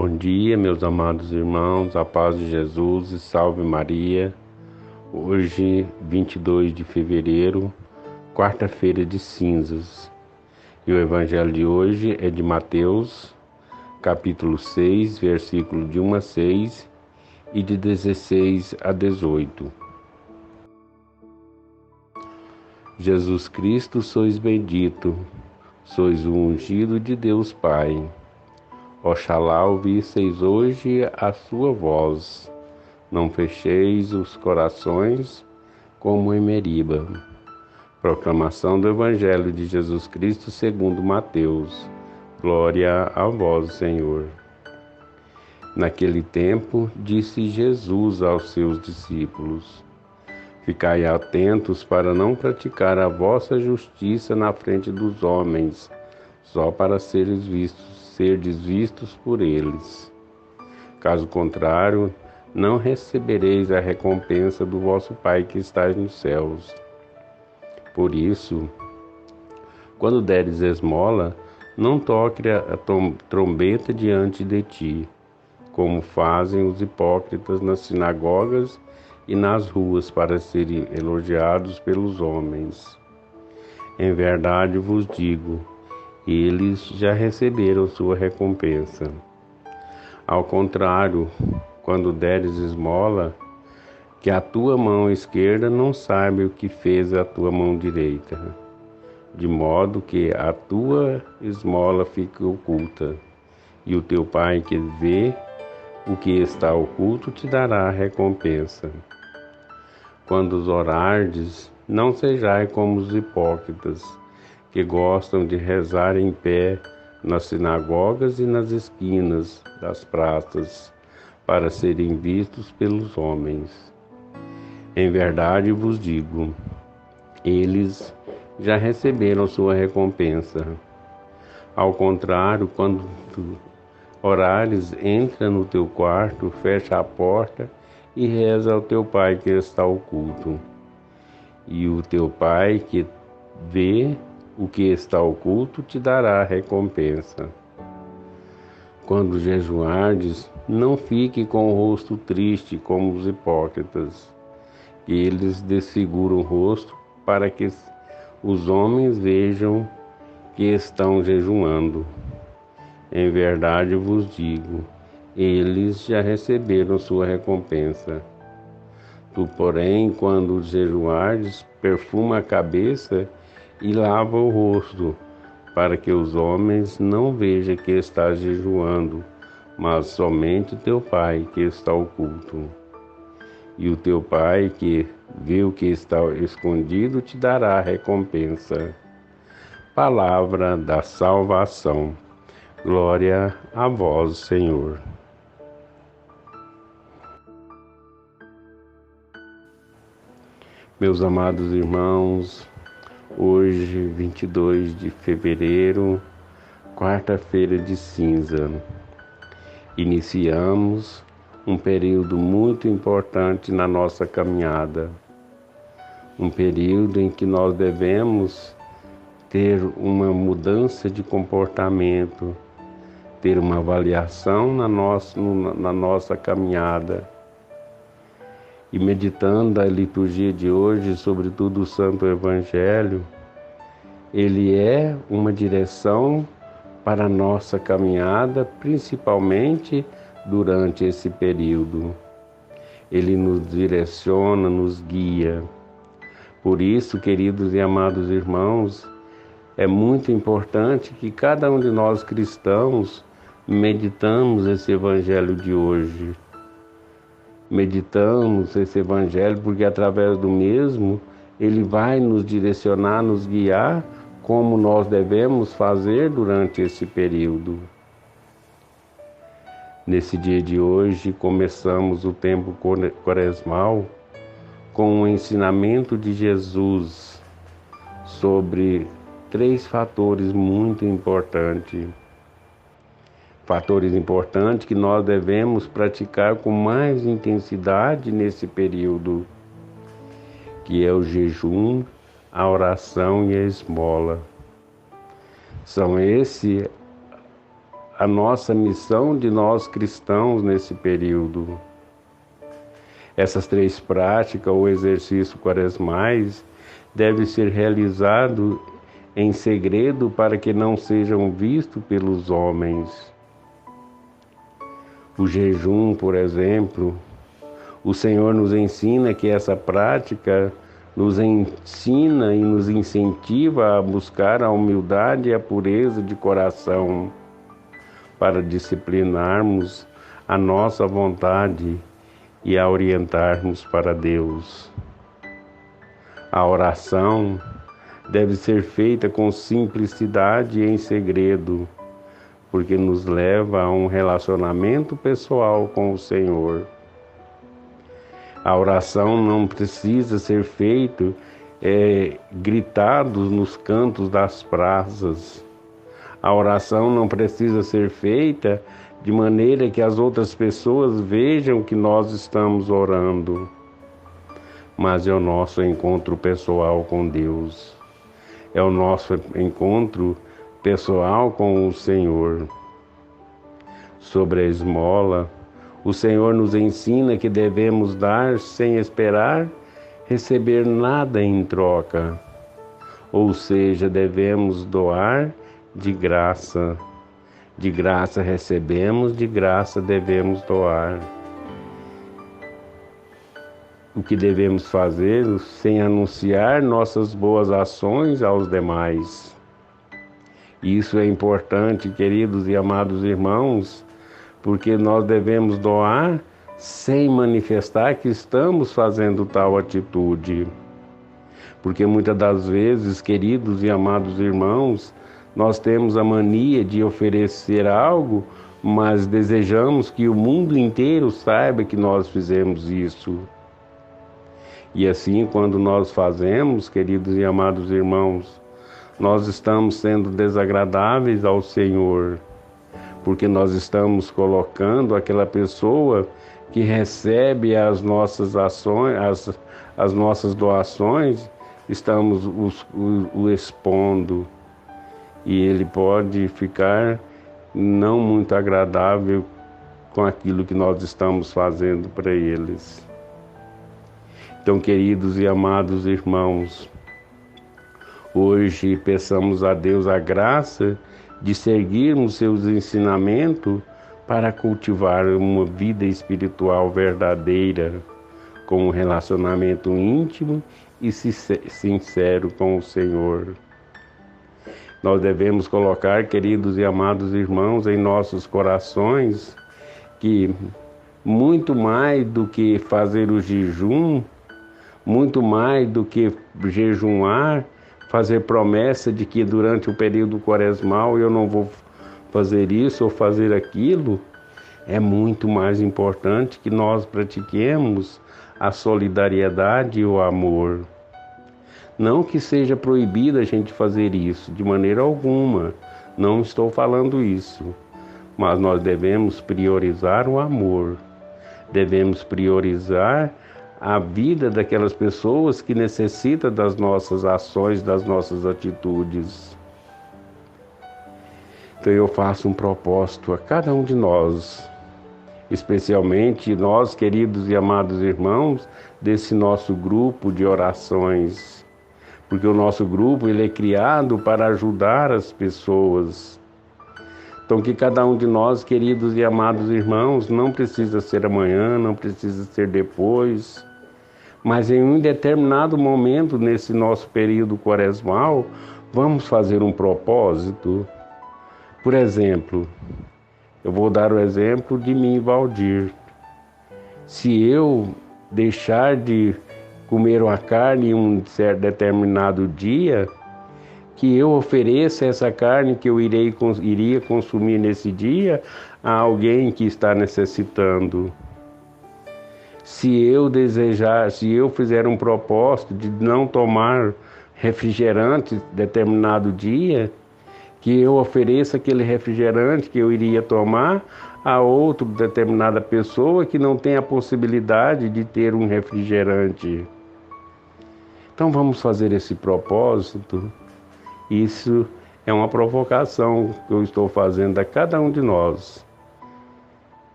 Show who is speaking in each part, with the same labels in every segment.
Speaker 1: Bom dia, meus amados irmãos, a paz de Jesus e salve Maria. Hoje, 22 de fevereiro, quarta-feira de cinzas. E o evangelho de hoje é de Mateus, capítulo 6, versículo de 1 a 6 e de 16 a 18. Jesus Cristo, sois bendito, sois o ungido de Deus Pai. Oxalá ouvisseis hoje a sua voz, não fecheis os corações como em Meriba. Proclamação do Evangelho de Jesus Cristo segundo Mateus. Glória a vós, Senhor. Naquele tempo, disse Jesus aos seus discípulos: Ficai atentos para não praticar a vossa justiça na frente dos homens, só para serdes vistos por eles. Caso contrário, não recebereis a recompensa do vosso Pai que está nos céus. Por isso, quando deres esmola, não toque a trombeta diante de ti, como fazem os hipócritas nas sinagogas e nas ruas para serem elogiados pelos homens. Em verdade vos digo, eles já receberam sua recompensa. Ao contrário, quando deres esmola, que a tua mão esquerda não saiba o que fez a tua mão direita, de modo que a tua esmola fique oculta, e o teu Pai que vê o que está oculto te dará a recompensa. Quando os orardes, não sejais como os hipócritas, que gostam de rezar em pé nas sinagogas e nas esquinas das praças, para serem vistos pelos homens. Em verdade vos digo, eles já receberam sua recompensa. Ao contrário, quando orares, entra no teu quarto, fecha a porta e reza ao teu Pai que está oculto. E o teu Pai que vê o que está oculto te dará a recompensa. Quando jejuardes, não fique com o rosto triste como os hipócritas, que eles desfiguram o rosto para que os homens vejam que estão jejuando. Em verdade vos digo, eles já receberam sua recompensa. Tu, porém, quando jejuardes, perfuma a cabeça e lava o rosto, para que os homens não vejam que estás jejuando, mas somente teu Pai que está oculto. E o teu Pai que vê o que está escondido te dará a recompensa. Palavra da salvação. Glória a vós, Senhor. Meus amados irmãos, hoje, 22 de fevereiro, quarta-feira de cinza, iniciamos um período muito importante na nossa caminhada, um período em que nós devemos ter uma mudança de comportamento, ter uma avaliação na nossa caminhada. E meditando a liturgia de hoje, sobretudo o Santo Evangelho, ele é uma direção para a nossa caminhada, principalmente durante esse período. Ele nos direciona, nos guia. Por isso, queridos e amados irmãos, é muito importante que cada um de nós cristãos meditamos esse Evangelho de hoje. Meditamos esse Evangelho porque através do mesmo ele vai nos direcionar, nos guiar como nós devemos fazer durante esse período. Nesse dia de hoje começamos o tempo quaresmal com o ensinamento de Jesus sobre 3 fatores muito importantes. Fatores importantes que nós devemos praticar com mais intensidade nesse período, que é o jejum, a oração e a esmola. São esses a nossa missão de nós cristãos nesse período. Essas 3 práticas, ou exercício quaresmais, deve ser realizado em segredo para que não sejam vistos pelos homens. O jejum, por exemplo, o Senhor nos ensina que essa prática nos ensina e nos incentiva a buscar a humildade e a pureza de coração para disciplinarmos a nossa vontade e a orientarmos para Deus. A oração deve ser feita com simplicidade e em segredo, porque nos leva a um relacionamento pessoal com o Senhor. A oração não precisa ser feita gritados nos cantos das praças. A oração não precisa ser feita de maneira que as outras pessoas vejam que nós estamos orando. Mas é o nosso encontro pessoal com Deus. É o nosso encontro pessoal com o Senhor. Sobre a esmola, o Senhor nos ensina que devemos dar sem esperar receber nada em troca. Ou seja, devemos doar de graça. De graça recebemos, de graça devemos doar. O que devemos fazer sem anunciar nossas boas ações aos demais. Isso é importante, queridos e amados irmãos, porque nós devemos doar sem manifestar que estamos fazendo tal atitude. Porque muitas das vezes, queridos e amados irmãos, nós temos a mania de oferecer algo, mas desejamos que o mundo inteiro saiba que nós fizemos isso. E assim, quando nós fazemos, queridos e amados irmãos, nós estamos sendo desagradáveis ao Senhor, porque nós estamos colocando aquela pessoa que recebe as nossas ações, as nossas doações, estamos o expondo. E ele pode ficar não muito agradável com aquilo que nós estamos fazendo para eles. Então, queridos e amados irmãos, hoje peçamos a Deus a graça de seguirmos seus ensinamentos para cultivar uma vida espiritual verdadeira, com um relacionamento íntimo e sincero com o Senhor. Nós devemos colocar, queridos e amados irmãos, em nossos corações que muito mais do que fazer o jejum, muito mais do que jejuar, fazer promessa de que durante o período quaresmal eu não vou fazer isso ou fazer aquilo, é muito mais importante que nós pratiquemos a solidariedade e o amor. Não que seja proibido a gente fazer isso, de maneira alguma, não estou falando isso, mas nós devemos priorizar o amor, devemos priorizar a vida daquelas pessoas que necessitam das nossas ações, das nossas atitudes. Então eu faço um propósito a cada um de nós, especialmente nós, queridos e amados irmãos, desse nosso grupo de orações, porque o nosso grupo ele é criado para ajudar as pessoas. Então que cada um de nós, queridos e amados irmãos, não precisa ser amanhã, não precisa ser depois, mas em um determinado momento nesse nosso período quaresmal, vamos fazer um propósito. Por exemplo, eu vou dar o exemplo de mim, Valdir. Se eu deixar de comer uma carne em um certo determinado dia, que eu ofereça essa carne que eu iria consumir nesse dia a alguém que está necessitando. Se eu fizer um propósito de não tomar refrigerante determinado dia, que eu ofereça aquele refrigerante que eu iria tomar a outra determinada pessoa que não tem a possibilidade de ter um refrigerante. Então vamos fazer esse propósito. Isso É uma provocação que eu estou fazendo a cada um de nós.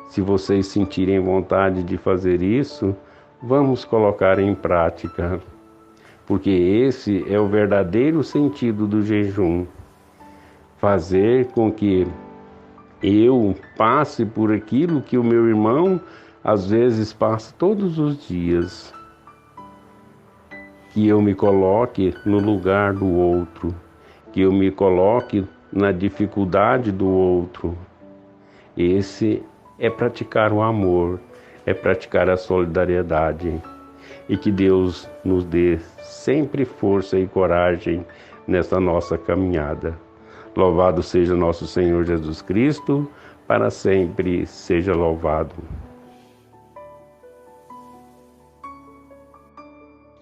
Speaker 1: Se vocês sentirem vontade de fazer isso, vamos colocar em prática, porque esse é o verdadeiro sentido do jejum. Fazer com que eu passe por aquilo que o meu irmão às vezes passa todos os dias. Que eu me coloque no lugar do outro, que eu me coloque na dificuldade do outro. Esse é praticar o amor, é praticar a solidariedade. E que Deus nos dê sempre força e coragem nessa nossa caminhada. Louvado seja nosso Senhor Jesus Cristo, para sempre seja louvado.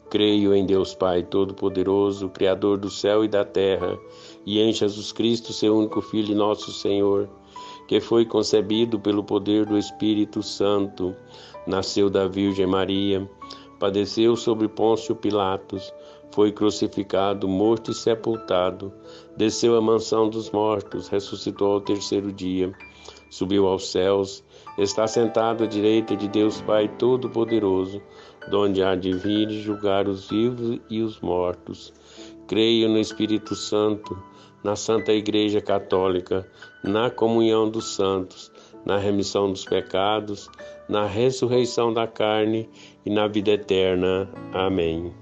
Speaker 1: Creio em Deus Pai Todo-Poderoso, Criador do céu e da terra, e em Jesus Cristo, seu único Filho, nosso Senhor, que foi concebido pelo poder do Espírito Santo, nasceu da Virgem Maria, padeceu sobre Pôncio Pilatos, foi crucificado, morto e sepultado, desceu à mansão dos mortos, ressuscitou ao terceiro dia, subiu aos céus, está sentado à direita de Deus Pai Todo-Poderoso, donde há de vir e julgar os vivos e os mortos. Creio no Espírito Santo, na Santa Igreja Católica, na comunhão dos santos, na remissão dos pecados, na ressurreição da carne e na vida eterna. Amém.